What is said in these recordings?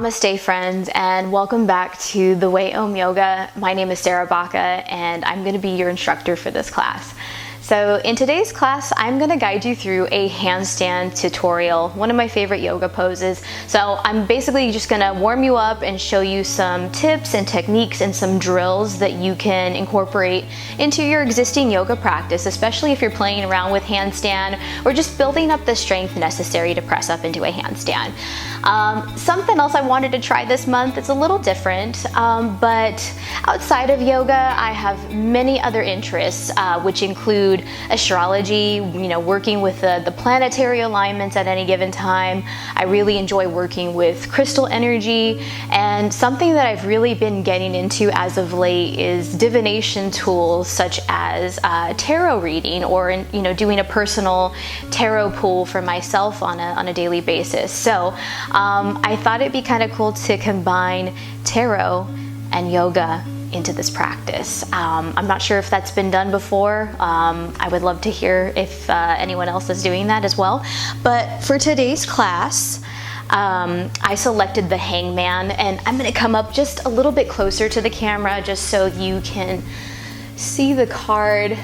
Namaste friends, and welcome back to The Way Om Yoga. My name is Sarah Baca and I'm going to be your instructor for this class. So in today's class, I'm going to guide you through a handstand tutorial, one of my favorite yoga poses. So I'm basically just going to warm you up and show you some tips and techniques and some drills that you can incorporate into your existing yoga practice, especially if you're playing around with handstand or just building up the strength necessary to press up into a handstand. Something else I wanted to try this month, it's a little different, but outside of yoga, I have many other interests, which include astrology, working with the planetary alignments at any given time. I really enjoy working with crystal energy, and something that I've really been getting into as of late is divination tools such as tarot reading, or doing a personal tarot pull for myself on a daily basis. So I thought it'd be kind of cool to combine tarot and yoga into this practice. I'm not sure if that's been done before. I would love to hear if anyone else is doing that as well. But for today's class, I selected the hangman, and I'm going to come up just a little bit closer to the camera just so you can see the card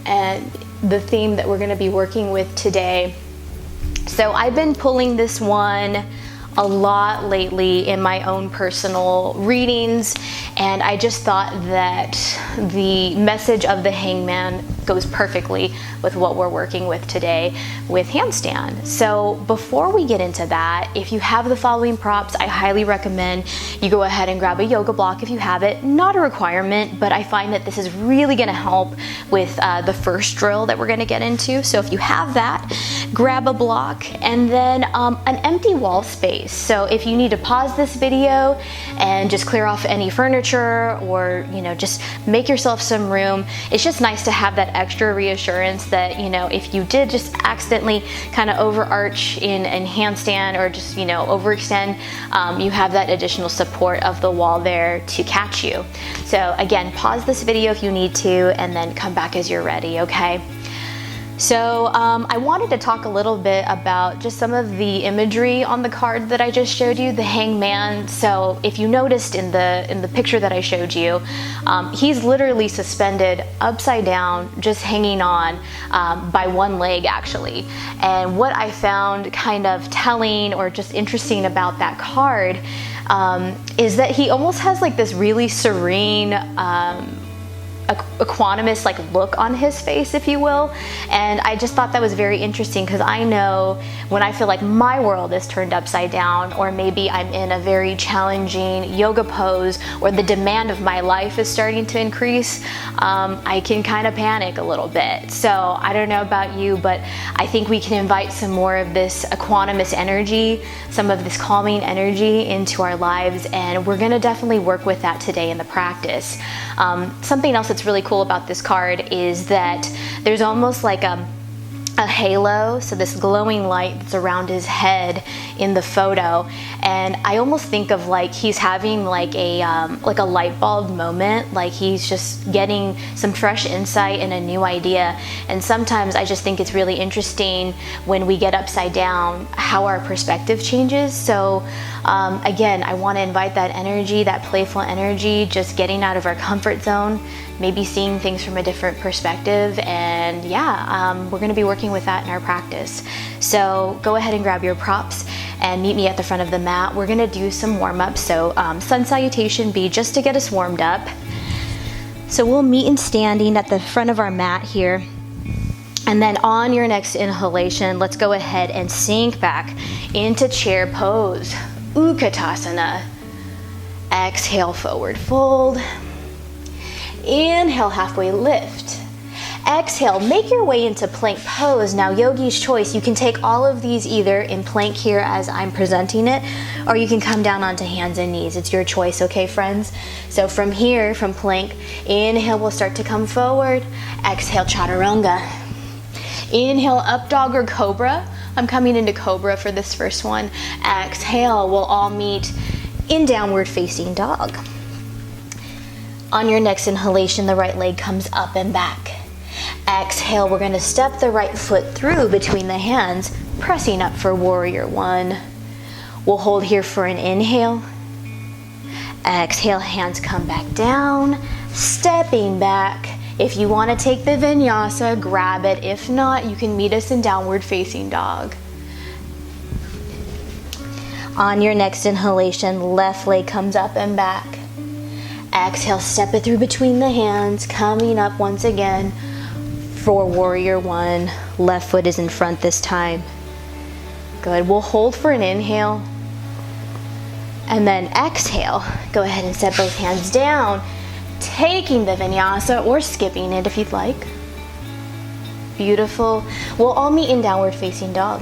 and the theme that we're going to be working with today. So I've been pulling this one a lot lately in my own personal readings, and I just thought that the message of the hangman goes perfectly with what we're working with today with handstand. So before we get into that, if you have the following props, I highly recommend you go ahead and grab a yoga block if you have it. Not a requirement, but I find that this is really going to help with the first drill that we're going to get into. So if you have that, grab a block, and then an empty wall space. So if you need to pause this video and just clear off any furniture, or just make yourself some room, it's just nice to have that extra reassurance that if you did just accidentally kind of overarch in handstand, or just overextend, you have that additional support of the wall there to catch you. So again, pause this video if you need to, and then come back as you're ready, okay? So I wanted to talk a little bit about just some of the imagery on the card that I just showed you, the hangman. So if you noticed in the picture that I showed you, he's literally suspended upside down, just hanging on by one leg actually. And what I found kind of telling or just interesting about that card is that he almost has like this really serene, equanimous look on his face, if you will. And I just thought that was very interesting, because I know when I feel like my world is turned upside down, or maybe I'm in a very challenging yoga pose, or the demand of my life is starting to increase, I can kind of panic a little bit. So I don't know about you, but I think we can invite some more of this equanimous energy, some of this calming energy into our lives, and we're going to definitely work with that today in the practice. Something else that's really cool about this card is that there's almost like a halo, so this glowing light that's around his head in the photo, and I almost think of like he's having like a light bulb moment, like he's just getting some fresh insight and a new idea. And sometimes I just think it's really interesting when we get upside down how our perspective changes. So again, I want to invite that energy, that playful energy, just getting out of our comfort zone, maybe seeing things from a different perspective. And we're going to be working with that in our practice. So go ahead and grab your props and meet me at the front of the mat. We're going to do some warm-ups. So Sun Salutation B, just to get us warmed up. So we'll meet in standing at the front of our mat here. And then on your next inhalation, let's go ahead and sink back into chair pose, Utkatasana. Exhale, forward fold. Inhale, halfway lift. Exhale, make your way into plank pose. Now, yogi's choice, you can take all of these either in plank here as I'm presenting it, or you can come down onto hands and knees. It's your choice, okay, friends? So from here, from plank, inhale, we'll start to come forward. Exhale, chaturanga. Inhale, up dog or cobra. I'm coming into cobra for this first one. Exhale, we'll all meet in downward facing dog. On your next inhalation, the right leg comes up and back. Exhale, we're going to step the right foot through between the hands, pressing up for warrior one. We'll hold here for an inhale. Exhale, hands come back down, stepping back. If you want to take the vinyasa, grab it. If not, you can meet us in downward facing dog. On your next inhalation, left leg comes up and back. Exhale, step it through between the hands, coming up once again for warrior one. Left foot is in front this time. Good, we'll hold for an inhale. And then exhale, go ahead and set both hands down, taking the vinyasa or skipping it if you'd like. Beautiful. We'll all meet in downward facing dog.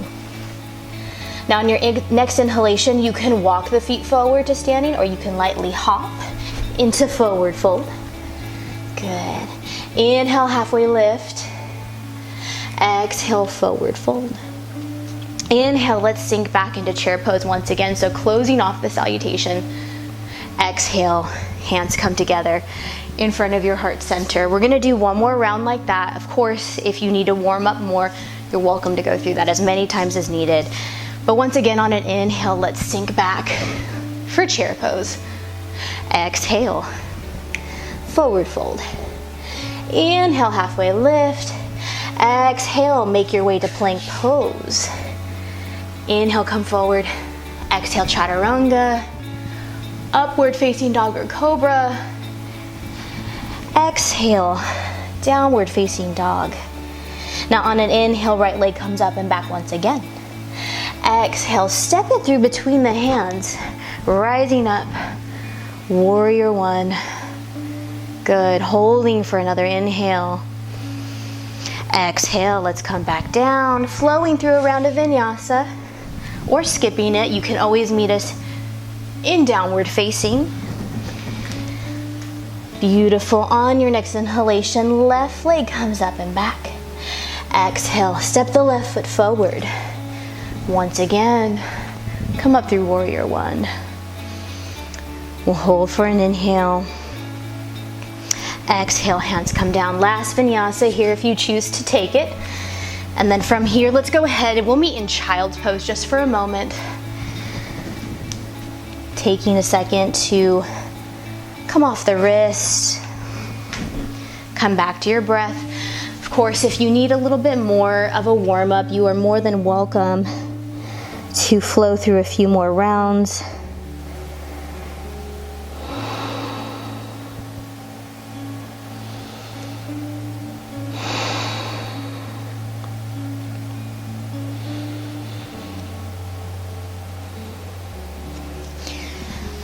Now on your next inhalation, you can walk the feet forward to standing, or you can lightly hop into forward fold. Good. Inhale, halfway lift. Exhale, forward fold. Inhale, let's sink back into chair pose once again. So closing off the salutation. Exhale, hands come together in front of your heart center. We're gonna do one more round like that. Of course, if you need to warm up more, you're welcome to go through that as many times as needed. But once again, on an inhale, let's sink back for chair pose. Exhale, forward fold. Inhale, halfway lift. Exhale, make your way to plank pose. Inhale, come forward. Exhale, chaturanga. Upward facing dog or cobra. Exhale, downward facing dog. Now on an inhale, right leg comes up and back once again. Exhale, step it through between the hands, rising up. Warrior one. Good, holding for another inhale. Exhale, let's come back down, flowing through a round of vinyasa. Or skipping it. You can always meet us in downward facing. Beautiful. On your next inhalation, left leg comes up and back. Exhale, step the left foot forward. Once again, come up through warrior one. We'll hold for an inhale. Exhale, hands come down. Last vinyasa here if you choose to take it. And then from here, let's go ahead and we'll meet in child's pose just for a moment. Taking a second to come off the wrist, come back to your breath. Of course, if you need a little bit more of a warm up, you are more than welcome to flow through a few more rounds.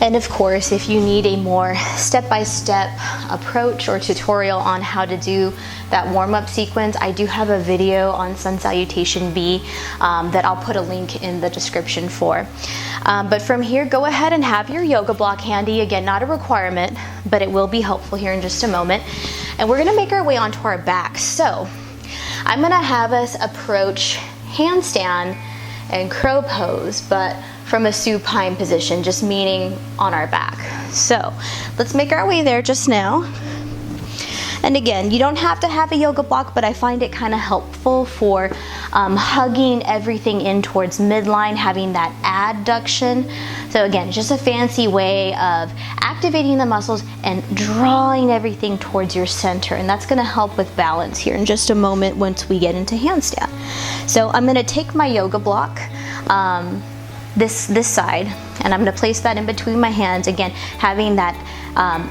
And of course, if you need a more step-by-step approach or tutorial on how to do that warm-up sequence, I do have a video on Sun Salutation B that I'll put a link in the description for. But from here, go ahead and have your yoga block handy. Again, not a requirement, but it will be helpful here in just a moment. And we're gonna make our way onto our back. So I'm gonna have us approach handstand and crow pose, but from a supine position, just meaning on our back. So let's make our way there just now. And again, you don't have to have a yoga block, but I find it kind of helpful for hugging everything in towards midline, having that adduction. So again, just a fancy way of activating the muscles and drawing everything towards your center. And that's gonna help with balance here in just a moment once we get into handstand. So I'm gonna take my yoga block, this side, and I'm going to place that in between my hands, again having that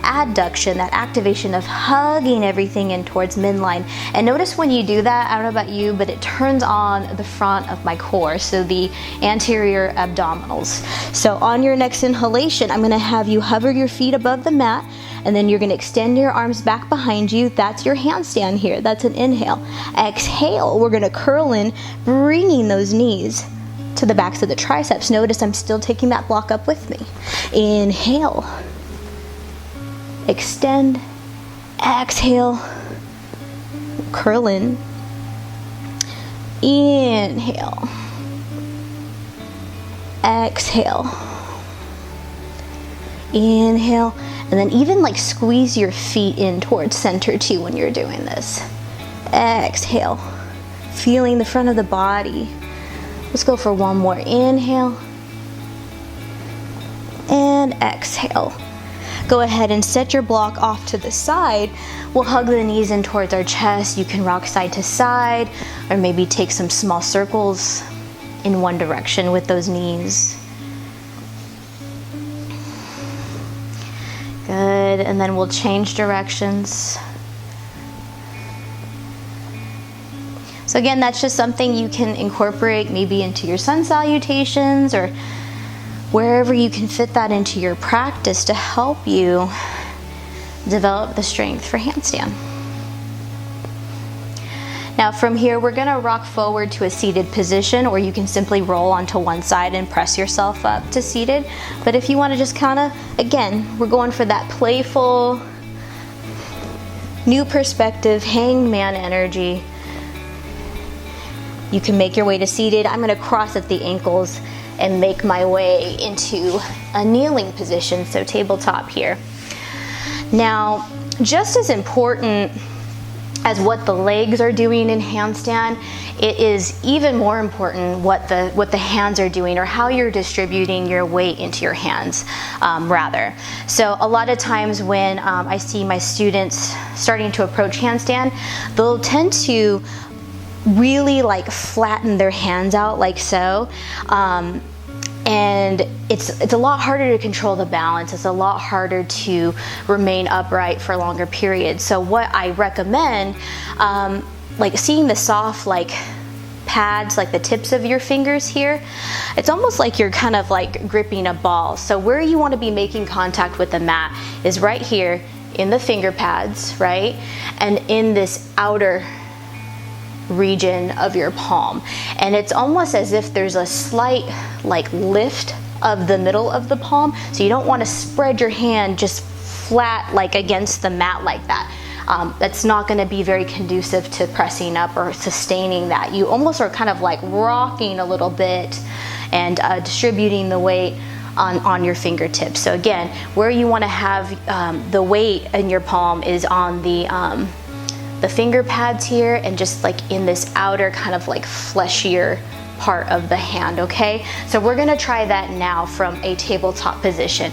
adduction, that activation of hugging everything in towards midline. And notice when you do that, I don't know about you, but it turns on the front of my core, so the anterior abdominals. So on your next inhalation, I'm going to have you hover your feet above the mat, and then you're going to extend your arms back behind you. That's your handstand here. That's an inhale. Exhale, we're going to curl in, bringing those knees to the backs of the triceps. Notice I'm still taking that block up with me. Inhale, extend, exhale, curl in, inhale, exhale, inhale, and then even like squeeze your feet in towards center too when you're doing this. Exhale, feeling the front of the body. Let's go for one more. Inhale, and exhale. Go ahead and set your block off to the side. We'll hug the knees in towards our chest. You can rock side to side, or maybe take some small circles in one direction with those knees. Good, and then we'll change directions. So again, that's just something you can incorporate maybe into your sun salutations or wherever you can fit that into your practice to help you develop the strength for handstand. Now from here, we're gonna rock forward to a seated position, or you can simply roll onto one side and press yourself up to seated. But if you wanna just kinda, again, we're going for that playful, new perspective, hangman energy. You can make your way to seated. I'm gonna cross at the ankles and make my way into a kneeling position, so tabletop here. Now, just as important as what the legs are doing in handstand, it is even more important what the hands are doing, or how you're distributing your weight into your hands, rather. So a lot of times when I see my students starting to approach handstand, they'll tend to really like flatten their hands out like so. And it's a lot harder to control the balance. It's a lot harder to remain upright for longer periods. So what I recommend, like seeing the soft like pads, like the tips of your fingers here, it's almost like you're kind of like gripping a ball. So where you want to be making contact with the mat is right here in the finger pads, right? And in this outer region of your palm, and it's almost as if there's a slight like lift of the middle of the palm, so you don't want to spread your hand just flat like against the mat like that. That's not going to be very conducive to pressing up or sustaining that. You almost are kind of like rocking a little bit and distributing the weight on your fingertips. So again, where you want to have the weight in your palm is on the finger pads here, and just like in this outer kind of like fleshier part of the hand, okay? So we're gonna try that now from a tabletop position,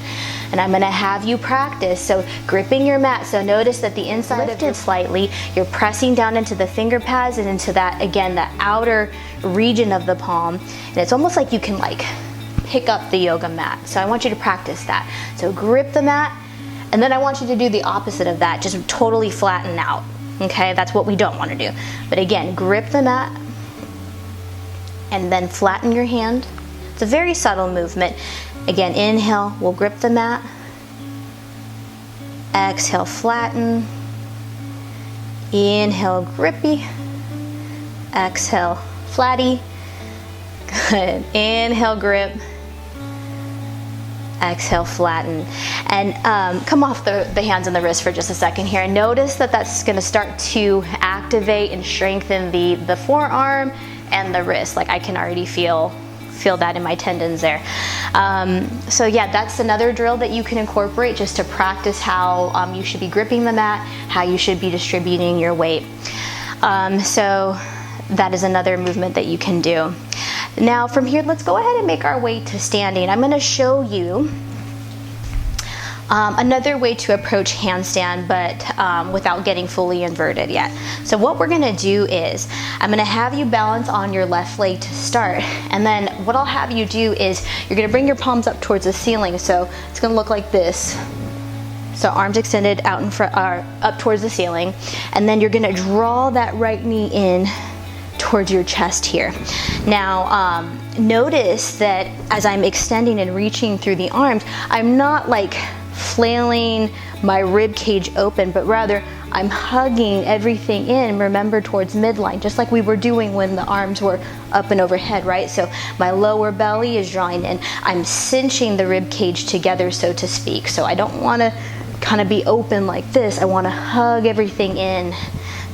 and I'm gonna have you practice. So gripping your mat, so notice that the inside lifted slightly, you're pressing down into the finger pads and into that, again, the outer region of the palm, and it's almost like you can like pick up the yoga mat. So I want you to practice that. So grip the mat, and then I want you to do the opposite of that, just totally flatten out. Okay, that's what we don't want to do. But again, grip the mat and then flatten your hand. It's a very subtle movement. Again, inhale, we'll grip the mat. Exhale, flatten. Inhale, grippy. Exhale, flatty. Good. Inhale, grip. Exhale, flatten. And come off the hands and the wrist for just a second here. And notice that that's going to start to activate and strengthen the forearm and the wrist. Like I can already feel that in my tendons there. So yeah, that's another drill that you can incorporate just to practice how you should be gripping the mat, how you should be distributing your weight. So that is another movement that you can do. Now from here, let's go ahead and make our way to standing. I'm going to show you another way to approach handstand, but without getting fully inverted yet. So what we're going to do is I'm going to have you balance on your left leg to start, and then what I'll have you do is you're going to bring your palms up towards the ceiling. So it's going to look like this. So arms extended out in front, up towards the ceiling, and then you're going to draw that right knee in towards your chest here. Now notice that as I'm extending and reaching through the arms, I'm not like flailing my rib cage open, but rather I'm hugging everything in, remember, towards midline, just like we were doing when the arms were up and overhead, right? So my lower belly is drawing in. I'm cinching the rib cage together, so to speak. So I don't want to kind of be open like this. I want to hug everything in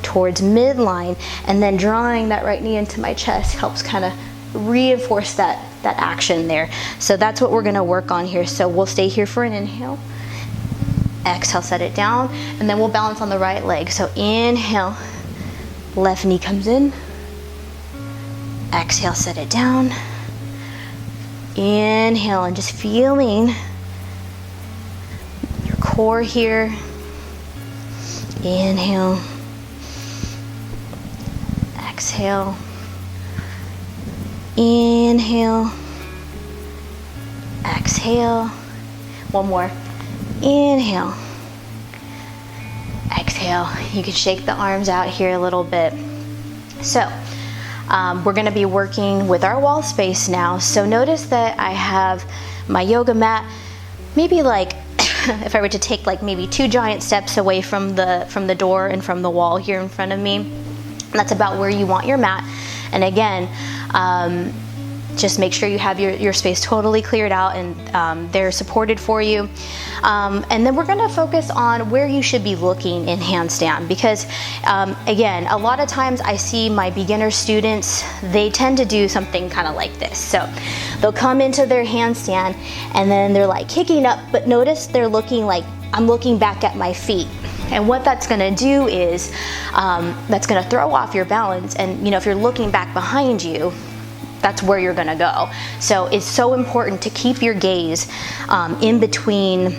towards midline, and then drawing that right knee into my chest helps kind of reinforce that action there. So that's what we're going to work on here. So we'll stay here for an inhale. Exhale, set it down, and then we'll balance on the right leg. So inhale, left knee comes in. Exhale, set it down. Inhale, and just feeling core here. Inhale. Exhale. Inhale. Exhale. One more. Inhale. Exhale. You can shake the arms out here a little bit. So, we're going to be working with our wall space now. So notice that I have my yoga mat, maybe like if I were to take like maybe 2 giant steps away from the door and from the wall here in front of me. That's about where you want your mat. And again, just make sure you have your space totally cleared out and they're supported for you. And then we're gonna focus on where you should be looking in handstand, because again, a lot of times I see my beginner students, they tend to do something kind of like this. So they'll come into their handstand and then they're like kicking up, but notice they're looking like, I'm looking back at my feet. And what that's gonna do is, that's gonna throw off your balance. And if you're looking back behind you, that's where you're gonna go. So it's so important to keep your gaze in between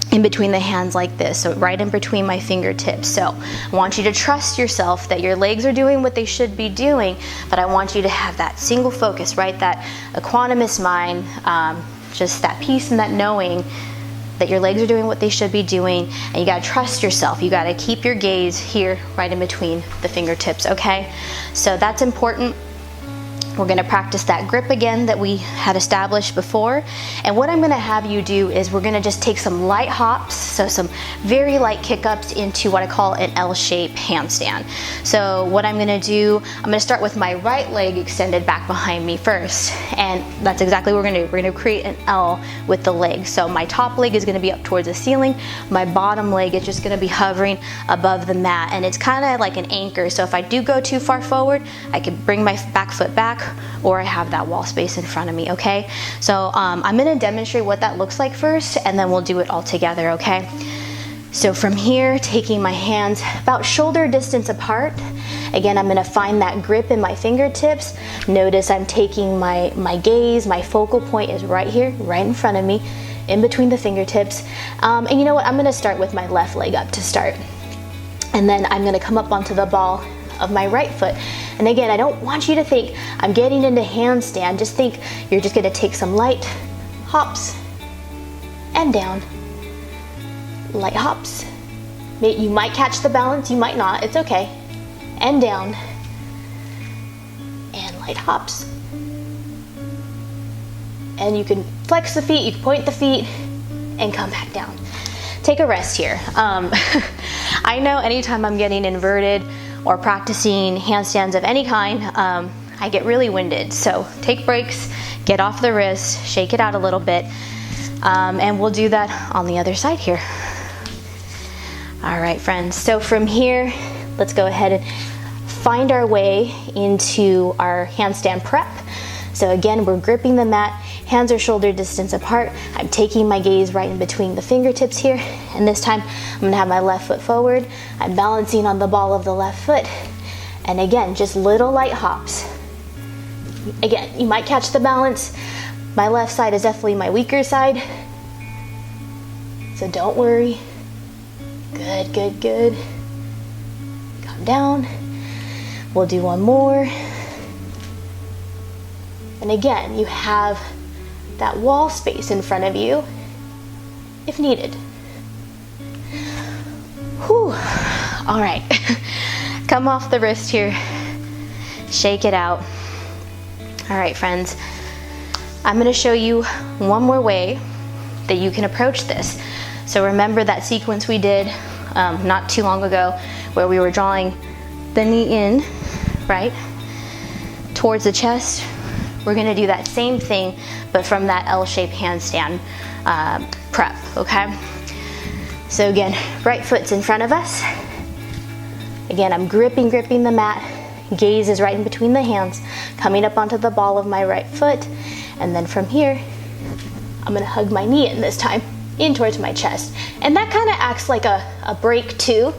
the hands like this, so right in between my fingertips. So I want you to trust yourself that your legs are doing what they should be doing, but I want you to have that single focus, right? That equanimous mind, just that peace and that knowing that your legs are doing what they should be doing, and you gotta trust yourself. You gotta keep your gaze here right in between the fingertips, okay? So that's important. We're gonna practice that grip again that we had established before. And what I'm gonna have you do is we're gonna just take some light hops, so some very light kick-ups into what I call an L-shaped handstand. So what I'm gonna do, I'm gonna start with my right leg extended back behind me first. And that's exactly what we're gonna do. We're gonna create an L with the leg. So my top leg is gonna be up towards the ceiling. My bottom leg is just gonna be hovering above the mat. And it's kind of like an anchor. So if I do go too far forward, I can bring my back foot back, or I have that wall space in front of me, okay? So I'm gonna demonstrate what that looks like first, and then we'll do it all together, okay? So from here, taking my hands about shoulder distance apart. Again, I'm gonna find that grip in my fingertips. Notice I'm taking my gaze, my focal point is right here, right in front of me, in between the fingertips. And you know what, I'm gonna start with my left leg up to start. And then I'm gonna come up onto the ball of my right foot. And again, I don't want you to think I'm getting into handstand. Just think you're just gonna take some light hops and down. Light hops. You might catch the balance, you might not, it's okay. And down. And light hops. And you can flex the feet, you can point the feet, and come back down. Take a rest here. I know anytime I'm getting inverted or practicing handstands of any kind, I get really winded. So take breaks, get off the wrist, shake it out a little bit, and we'll do that on the other side here. All right, friends, so from here, let's go ahead and find our way into our handstand prep. So again, we're gripping the mat, hands are shoulder distance apart. I'm taking my gaze right in between the fingertips here. And this time, I'm gonna have my left foot forward. I'm balancing on the ball of the left foot. And again, just little light hops. Again, you might catch the balance. My left side is definitely my weaker side. So don't worry. Good, good, good. Calm down. We'll do one more. And again, you have that wall space in front of you if needed. Whew. All right, come off the wrist here, shake it out. All right, friends, I'm gonna show you one more way that you can approach this. So remember that sequence we did not too long ago where we were drawing the knee in, right, towards the chest. We're gonna do that same thing, but from that L-shaped handstand prep, okay? So again, right foot's in front of us. Again, I'm gripping the mat. Gaze is right in between the hands, coming up onto the ball of my right foot. And then from here, I'm gonna hug my knee in this time, in towards my chest. And that kind of acts like a break too.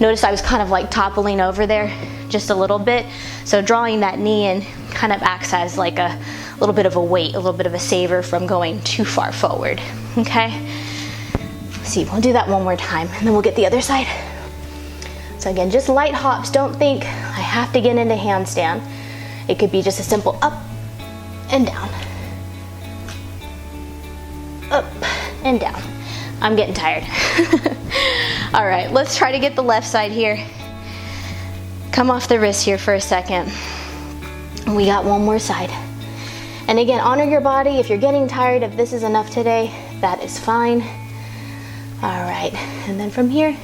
Notice I was kind of like toppling over there just a little bit. So drawing that knee in kind of acts as like a little bit of a weight, a little bit of a saver from going too far forward, okay? See, we'll do that one more time and then we'll get the other side. So again, just light hops. Don't think I have to get into handstand. It could be just a simple up and down. Up and down. I'm getting tired. All right, let's try to get the left side here. Come off the wrist here for a second. We got one more side. And again, honor your body. If you're getting tired, if this is enough today, that is fine. All right, and then from here,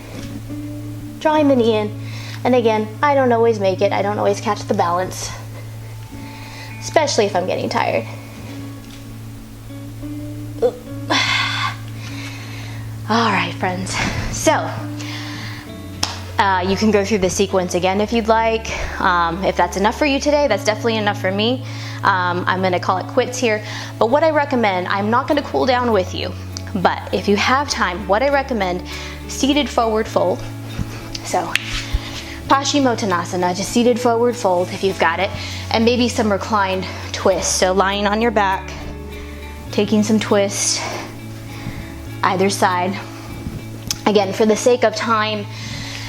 drawing the knee in. And again, I don't always make it. I don't always catch the balance, especially if I'm getting tired. All right, friends. So, you can go through the sequence again if you'd like. If that's enough for you today, that's definitely enough for me. I'm gonna call it quits here. But what I recommend, I'm not gonna cool down with you, but if you have time, what I recommend, seated forward fold. So, Paschimottanasana, just seated forward fold if you've got it, and maybe some reclined twists. So lying on your back, taking some twists, either side. Again, for the sake of time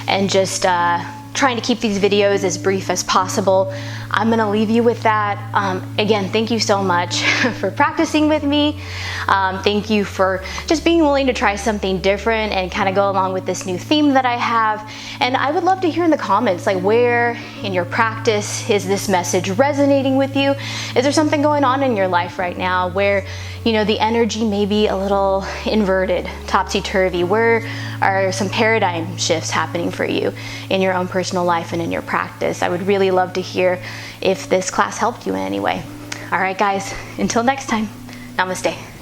and just trying to keep these videos as brief as possible, I'm gonna leave you with that. Again, thank you so much for practicing with me. Thank you for just being willing to try something different and kind of go along with this new theme that I have. And I would love to hear in the comments, like, where in your practice is this message resonating with you? Is there something going on in your life right now where, you know, the energy may be a little inverted, topsy-turvy? Where are some paradigm shifts happening for you in your own personal life and in your practice? I would really love to hear if this class helped you in any way. All right, guys, until next time, namaste.